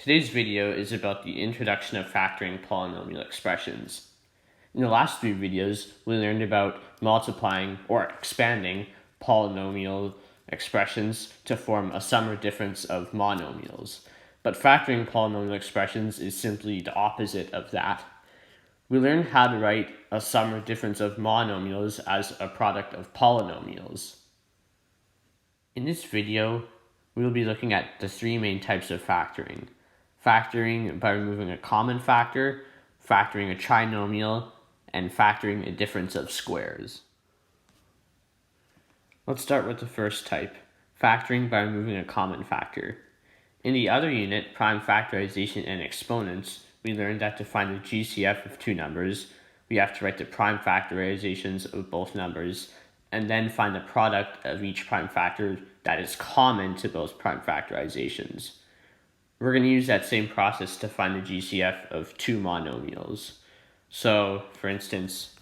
Today's video is about the introduction of factoring polynomial expressions. In the last three videos, we learned about multiplying or expanding polynomial expressions to form a sum or difference of monomials. But factoring polynomial expressions is simply the opposite of that. We learned how to write a sum or difference of monomials as a product of polynomials. In this video, we will be looking at the three main types of factoring. Factoring by removing a common factor, factoring a trinomial, and factoring a difference of squares. Let's start with the first type, factoring by removing a common factor. In the other unit, prime factorization and exponents, we learned that to find the GCF of two numbers, we have to write the prime factorizations of both numbers, and then find the product of each prime factor that is common to both prime factorizations. We're going to use that same process to find the GCF of two monomials. So, for instance,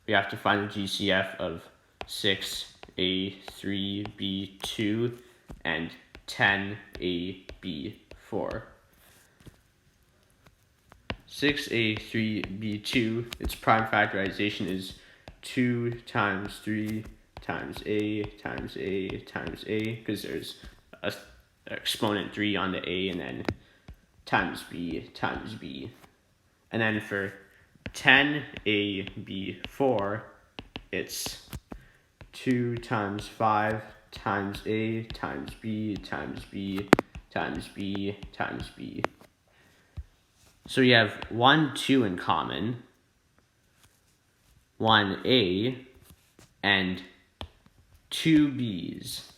we have to find the GCF of 6a3b2 and 10ab4. 6a3b2, its prime factorization is 2 times 3 times a times a times a, because there's a exponent 3 on the a, and then times b. And then for 10ab4, it's 2 times 5 times a times b times b times b times b. So you have 1, 2 in common, 1a, and 2 b's.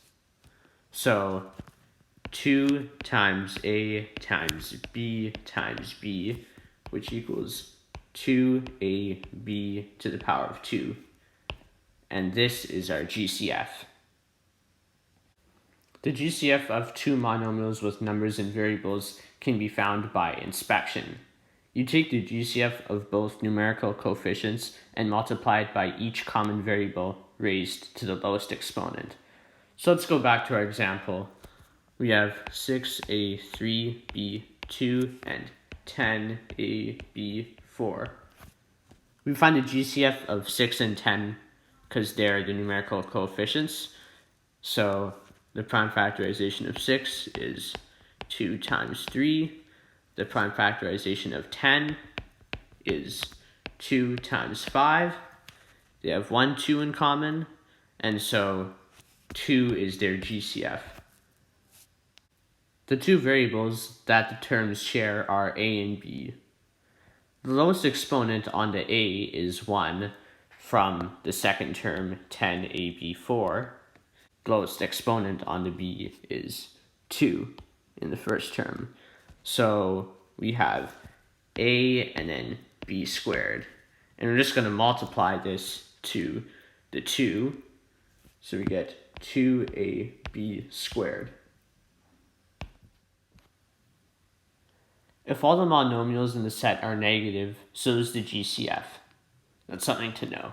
So 2 times a times b, which equals 2ab to the power of 2. And this is our GCF. The GCF of two monomials with numbers and variables can be found by inspection. You take the GCF of both numerical coefficients and multiply it by each common variable raised to the lowest exponent. So let's go back to our example. We have 6a3b2 and 10ab4. We find the GCF of 6 and 10 because they're the numerical coefficients. So the prime factorization of 6 is 2 times 3. The prime factorization of 10 is 2 times 5. They have 1, 2 in common, and so 2 is their GCF. The two variables that the terms share are a and b. The lowest exponent on the a is 1 from the second term 10ab4. The lowest exponent on the b is 2 in the first term. So we have a and then b squared. And we're just going to multiply this to the 2. So we get 2ab squared. If all the monomials in the set are negative, so is the GCF. That's something to know.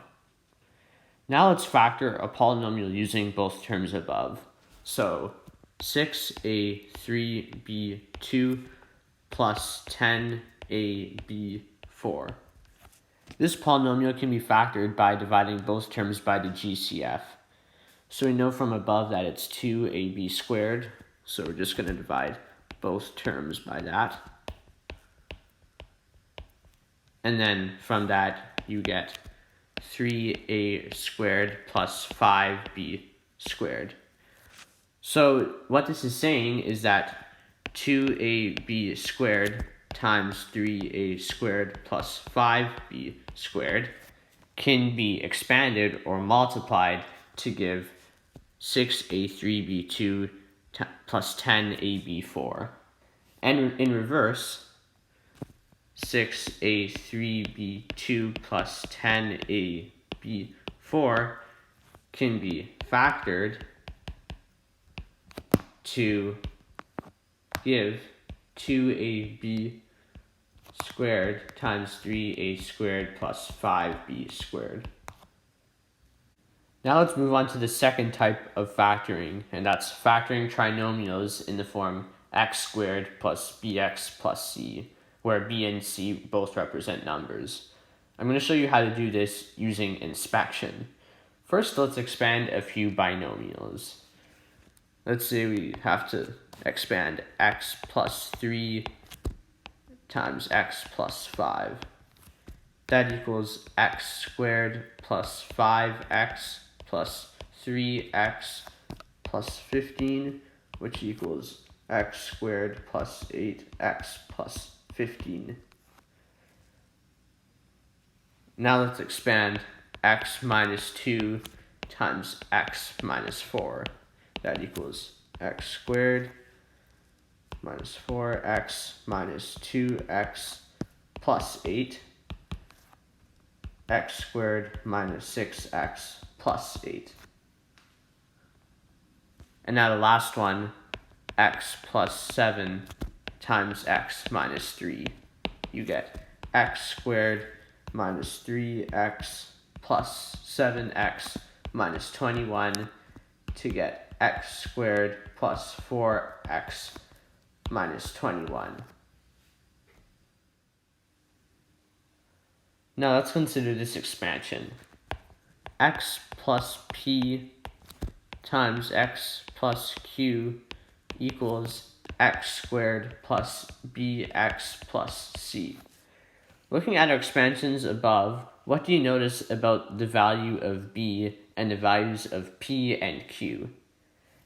Now let's factor a polynomial using both terms above. So 6a3b2 plus 10ab4. This polynomial can be factored by dividing both terms by the GCF. So we know from above that it's 2ab squared, so we're just going to divide both terms by that. And then from that, you get 3a squared plus 5b squared. So what this is saying is that 2ab squared times 3a squared plus 5b squared can be expanded or multiplied to give 6a3b2 plus 10ab4. And in reverse, 6a3b2 plus 10ab4 can be factored to give 2ab squared times 3a squared plus 5b squared. Now let's move on to the second type of factoring, and that's factoring trinomials in the form x squared plus bx plus c, where b and c both represent numbers. I'm going to show you how to do this using inspection. First, let's expand a few binomials. Let's say we have to expand x plus 3 times x plus 5. That equals x squared plus 5x plus 3x plus 15, which equals x squared plus 8x plus 15. Now let's expand x minus 2 times x minus 4. That equals x squared minus 4x minus 2x plus 8, x squared minus 6x plus 8. And now the last one, x plus 7 times x minus 3. You get x squared minus 3x plus 7x minus 21 to get x squared plus 4x minus 21. Now let's consider this expansion. X plus p times x plus q equals x squared plus bx plus c. Looking at our expansions above, what do you notice about the value of b and the values of p and q?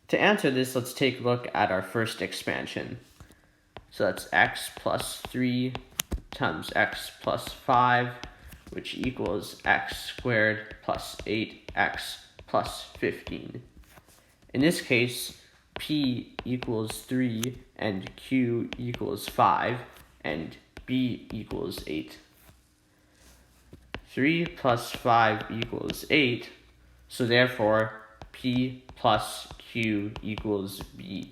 To answer this, let's take a look at our first expansion. So that's x plus 3 times x plus 5, which equals x squared plus 8x plus 15. In this case, p equals 3 and q equals 5 and b equals 8. 3 plus 5 equals 8, so therefore p plus q equals b.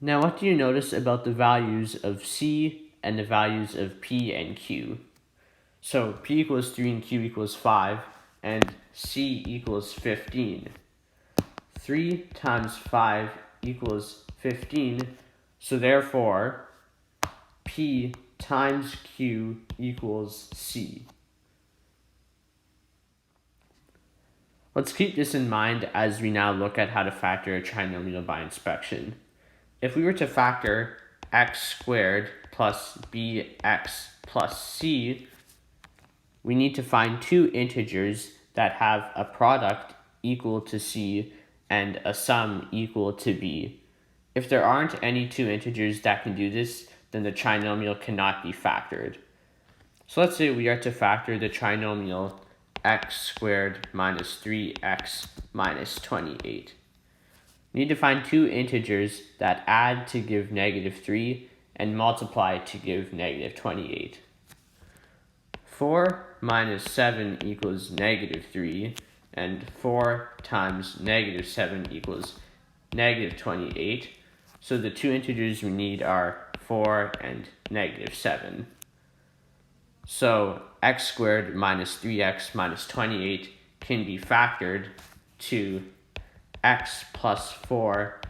Now what do you notice about the values of c and the values of p and q? So p equals 3 and q equals 5, and c equals 15. 3 times 5 equals 15, so therefore p times q equals c. Let's keep this in mind as we now look at how to factor a trinomial by inspection. If we were to factor x squared plus bx plus c, we need to find two integers that have a product equal to c and a sum equal to b. If there aren't any two integers that can do this, then the trinomial cannot be factored. So let's say we are to factor the trinomial x squared minus 3x minus 28. We need to find two integers that add to give negative 3 and multiply to give negative 28. 4 minus 7 equals negative 3, and 4 times negative 7 equals negative 28. So the two integers we need are 4 and negative 7. So x squared minus 3x minus 28 can be factored to x plus 4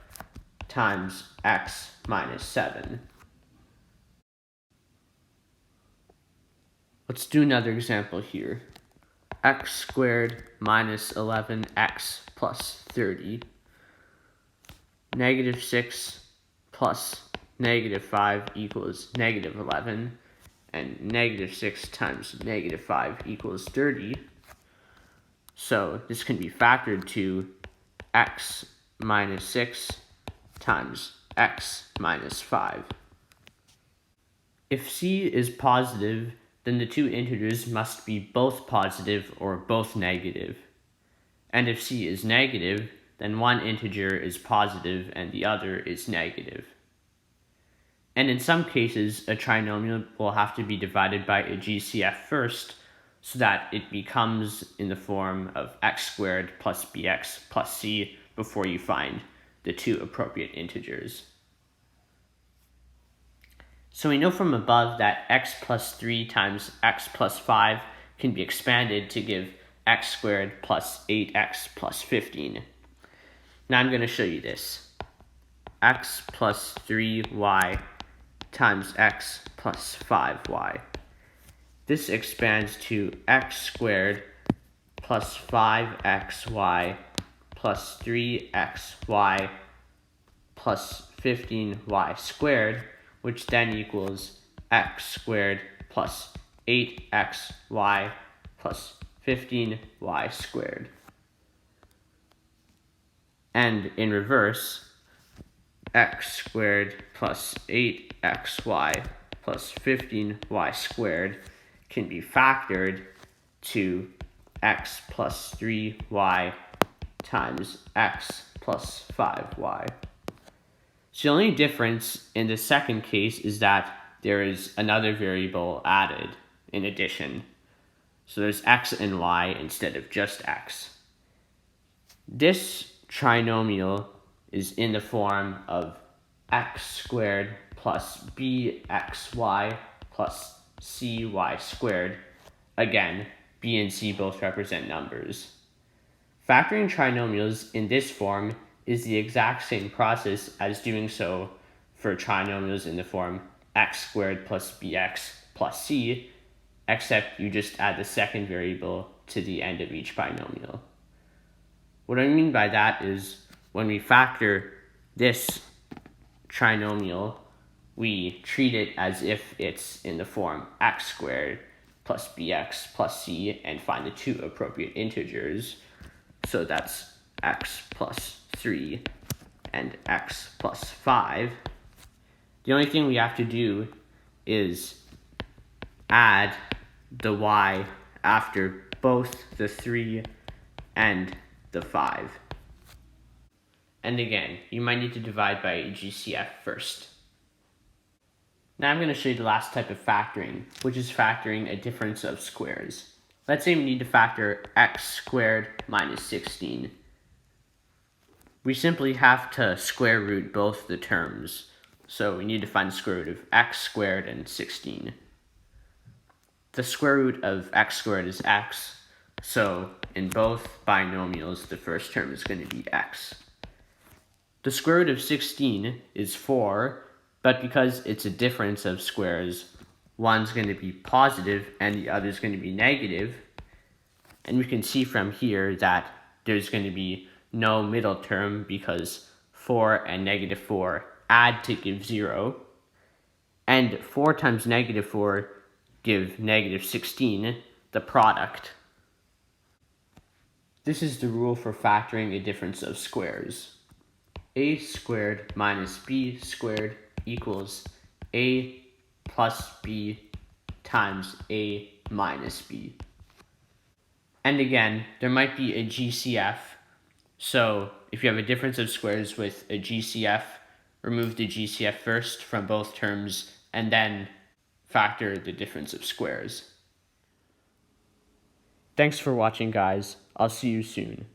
times x minus 7. Let's do another example here. X squared minus 11x plus 30. Negative 6 plus negative 5 equals negative 11. And negative 6 times negative 5 equals 30. So this can be factored to x minus 6 times x minus 5. If c is positive, then the two integers must be both positive or both negative. And if c is negative, then one integer is positive and the other is negative. And in some cases, a trinomial will have to be divided by a GCF first, so that it becomes in the form of x squared plus bx plus c before you find the two appropriate integers. So we know from above that x plus 3 times x plus 5 can be expanded to give x squared plus 8x plus 15. Now I'm going to show you this. x plus 3y times x plus 5y. This expands to x squared plus 5xy plus 3xy plus 15y squared, which then equals x squared plus 8xy plus 15y squared. And in reverse, x squared plus 8xy plus 15y squared can be factored to x plus 3y times x plus 5y. So the only difference in the second case is that there is another variable added in addition. So there's x and y instead of just x. This trinomial is in the form of x squared plus bxy plus cy squared. Again, b and c both represent numbers. Factoring trinomials in this form is the exact same process as doing so for trinomials in the form x squared plus bx plus c, except you just add the second variable to the end of each binomial. What I mean by that is when we factor this trinomial, we treat it as if it's in the form x squared plus bx plus c and find the two appropriate integers. So that's x plus 3 and x plus 5. The only thing we have to do is add the y after both the 3 and the 5. And again, you might need to divide by a GCF first. Now I'm going to show you the last type of factoring, which is factoring a difference of squares. Let's say we need to factor x squared minus 16. We simply have to square root both the terms. So we need to find the square root of x squared and 16. The square root of x squared is x, so in both binomials, the first term is going to be x. The square root of 16 is 4, but because it's a difference of squares, one's going to be positive and the other is going to be negative. And we can see from here that there's going to be no middle term because 4 and negative 4 add to give 0. And 4 times negative 4 give negative 16, the product. This is the rule for factoring a difference of squares. A squared minus b squared equals a plus b times a minus b. And again, there might be a GCF. So if you have a difference of squares with a GCF, remove the GCF first from both terms and then factor the difference of squares. Thanks for watching, guys. I'll see you soon.